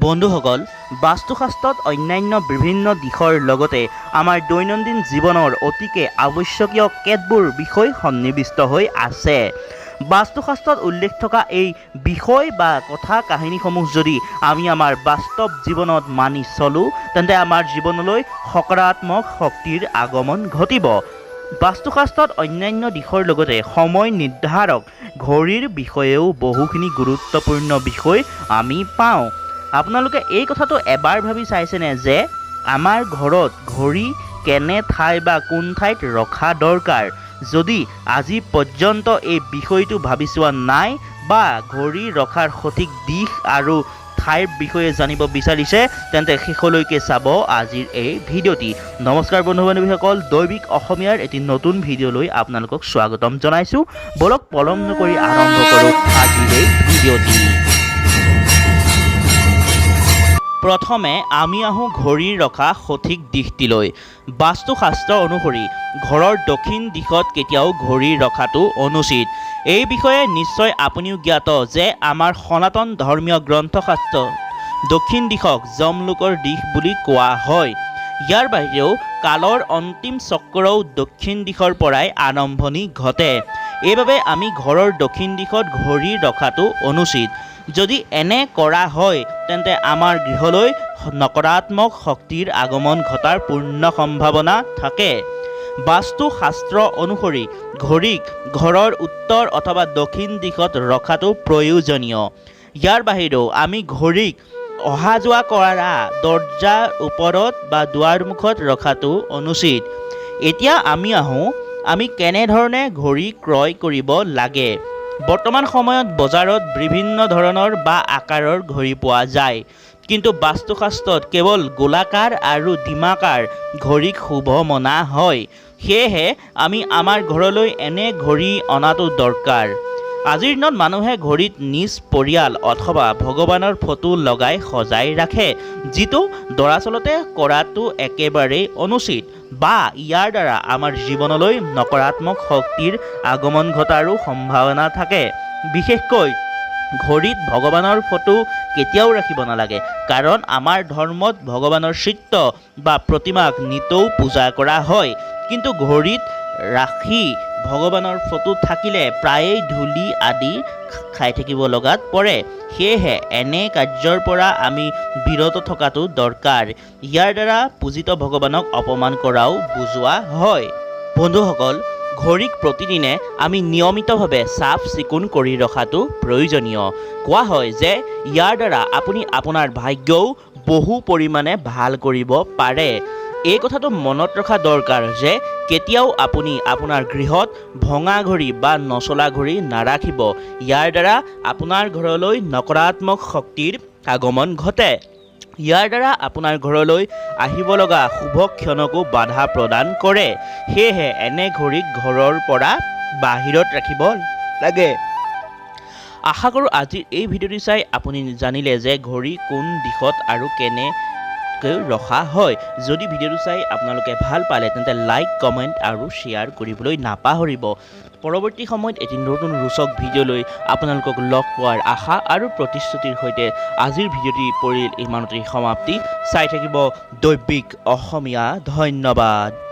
বন্ধুসকল, বাস্তুশাস্ত্ৰত অন্যান্য বিভিন্ন দিশৰ লগতে আমাৰ দৈনন্দিন জীৱনৰ অতিকে আৱশ্যকীয় কেতবোৰ বিষয় সন্নিৱিষ্ট হৈ আছে। বাস্তুশাস্ত্ৰত উল্লেখ থকা এই বিষয় বা কথা কাহিনীসমূহ যদি আমি আমাৰ বাস্তৱ জীৱনত মানি চলোঁ, তেন্তে আমাৰ জীৱনলৈ সকাৰাত্মক শক্তিৰ আগমন ঘটিব। বাস্তুশাস্ত্ৰত অন্যান্য দিশৰ লগতে সময় নিৰ্ধাৰক ঘড়ীৰ বিষয়েও বহুখিনি গুৰুত্বপূৰ্ণ বিষয় আমি পাওঁ। আপোনালোকে এই কথাটো এবাৰ ভাবি চাইছেনে যে আমাৰ ঘৰত ঘড়ী কেনে ঠাই বা কোন ঠাইত ৰখা দৰকাৰ? যদি আজি পৰ্যন্ত এই বিষয়টো ভাবি চোৱা নাই বা ঘড়ী ৰখাৰ সঠিক দিশ আৰু ঠাইৰ বিষয়ে জানিব বিচাৰিছে, তেন্তে শেষলৈকে চাব আজিৰ এই ভিডিঅ'টি। নমস্কাৰ বন্ধু বান্ধৱীসকল, দৈবিক অসমীয়াৰ এটি নতুন ভিডিঅ'লৈ আপোনালোকক স্বাগতম জনাইছোঁ। বলক পলম নকৰি আৰম্ভ কৰোঁ আজিৰ এই ভিডিঅ'টি। প্ৰথমে আমি আহোঁ ঘড়ীৰ ৰখা সঠিক দিশটিলৈ। বাস্তুশাস্ত্ৰ অনুসৰি ঘৰৰ দক্ষিণ দিশত কেতিয়াও ঘড়ী ৰখাটো অনুচিত। এই বিষয়ে নিশ্চয় আপুনিও জ্ঞাত যে আমাৰ সনাতন ধৰ্মীয় গ্ৰন্থশাস্ত্ৰ দক্ষিণ দিশক যমলোকৰ দিশ বুলি কোৱা হয়। ইয়াৰ বাহিৰেও কালৰ অন্তিম চক্ৰও দক্ষিণ দিশৰ পৰাই আৰম্ভণি ঘটে। এইবাবে আমি ঘৰৰ দক্ষিণ দিশত ঘড়ী ৰখাটো অনুচিত। যদি এনে কৰা হয়, তেন্তে আমাৰ গৃহলৈ নকাৰাত্মক শক্তিৰ আগমন ঘটাৰ পূৰ্ণ সম্ভাৱনা থাকে। বাস্তুশাস্ত্ৰ অনুসৰি ঘড়ীক ঘৰৰ উত্তৰ অথবা দক্ষিণ দিশত ৰখাটো প্ৰয়োজনীয়। ইয়াৰ বাহিৰেও আমি ঘড়ীক অহা যোৱা কৰা দৰ্জাৰ ওপৰত বা দুৱাৰমুখত ৰখাটো অনুচিত। এতিয়া আমি আহোঁ, আমি কেনেধৰণে ঘড়ী ক্ৰয় কৰিব লাগে। বৰ্তমান সময়ত বজাৰত বিভিন্ন ধৰণৰ বা আকাৰৰ ঘড়ী পোৱা যায়, কিন্তু বাস্তুশাস্ত্ৰত কেৱল গোলাকাৰ আৰু ডিমাকাৰ ঘড়ীক শুভ মনা হয়। সেয়েহে আমি আমাৰ ঘৰলৈ এনে ঘড়ী অনাটো দৰকাৰ। আজিৰ দিনত মানুহে ঘড়ীত নিজ পৰিয়াল অথবা ভগৱানৰ ফটো লগাই সজাই ৰাখে, যিটো দৰাচলতে কৰাটো একেবাৰেই অনুচিত বা ইয়াৰ দ্বাৰা আমাৰ জীৱনলৈ নকাৰাত্মক শক্তিৰ আগমন ঘটাৰো সম্ভাৱনা থাকে। বিশেষকৈ ঘড়ীত ভগৱানৰ ফটো কেতিয়াও ৰাখিব নালাগে, কাৰণ আমাৰ ধৰ্মত ভগৱানৰ চিত্ৰ বা প্ৰতিমাক নিতৌ পূজা কৰা হয়। কিন্তু ঘড়ীত ৰাখি ভগৱানৰ ফটো থাকিলে প্ৰায়েই ধূলি আদি খাই থাকিব লগাত পৰে। সেয়েহে এনে কাৰ্যৰ পৰা আমি বিৰত থকাটো দৰকাৰ। ইয়াৰ দ্বাৰা পূজিত ভগৱানক অপমান কৰাও বুজোৱা হয়। বন্ধুসকল, ঘড়ীক প্ৰতিদিনে আমি নিয়মিতভাৱে চাফ চিকুণ কৰি ৰখাটো প্ৰয়োজনীয়। কোৱা হয় যে ইয়াৰ দ্বাৰা আপুনি আপোনাৰ ভাগ্যও বহু পৰিমাণে ভাল কৰিব পাৰে। এই কথাটো মনত ৰখা দৰকাৰ যে কেতিয়াও আপুনি আপোনাৰ গৃহত ভঙা ঘড়ী বা নচলা ঘড়ী নাৰাখিব। ইয়াৰ দ্বাৰা আপোনাৰ ঘৰলৈ নকাৰাত্মক শক্তিৰ আগমন ঘটে। ইয়াৰ দ্বাৰা আপোনাৰ ঘৰলৈ আহিব লগা শুভ ক্ষণকো বাধা প্ৰদান কৰে। সেয়েহে এনে ঘড়ীক ঘৰৰ পৰা বাহিৰত ৰাখিব লাগে। আশা কৰোঁ আজিৰ এই ভিডিঅ'টি চাই আপুনি জানিলে যে ঘড়ী কোন দিশত আৰু কেনেকৈ ৰখা হয়। যদি ভিডিঅ'টো চাই আপোনালোকে ভাল পালে, তেন্তে লাইক, কমেণ্ট আৰু শ্বেয়াৰ কৰিবলৈ নাপাহৰিব। পৰৱৰ্তী সময়ত এটি নতুন ৰোচক ভিডিঅ'লৈ আপোনালোকক লগ পোৱাৰ আশা আৰু প্ৰতিশ্ৰুতিৰ সৈতে আজিৰ ভিডিঅ'টি পৰিল ইমানতেই সমাপ্তি। চাই থাকিব দৈবিক অসমীয়া। ধন্যবাদ।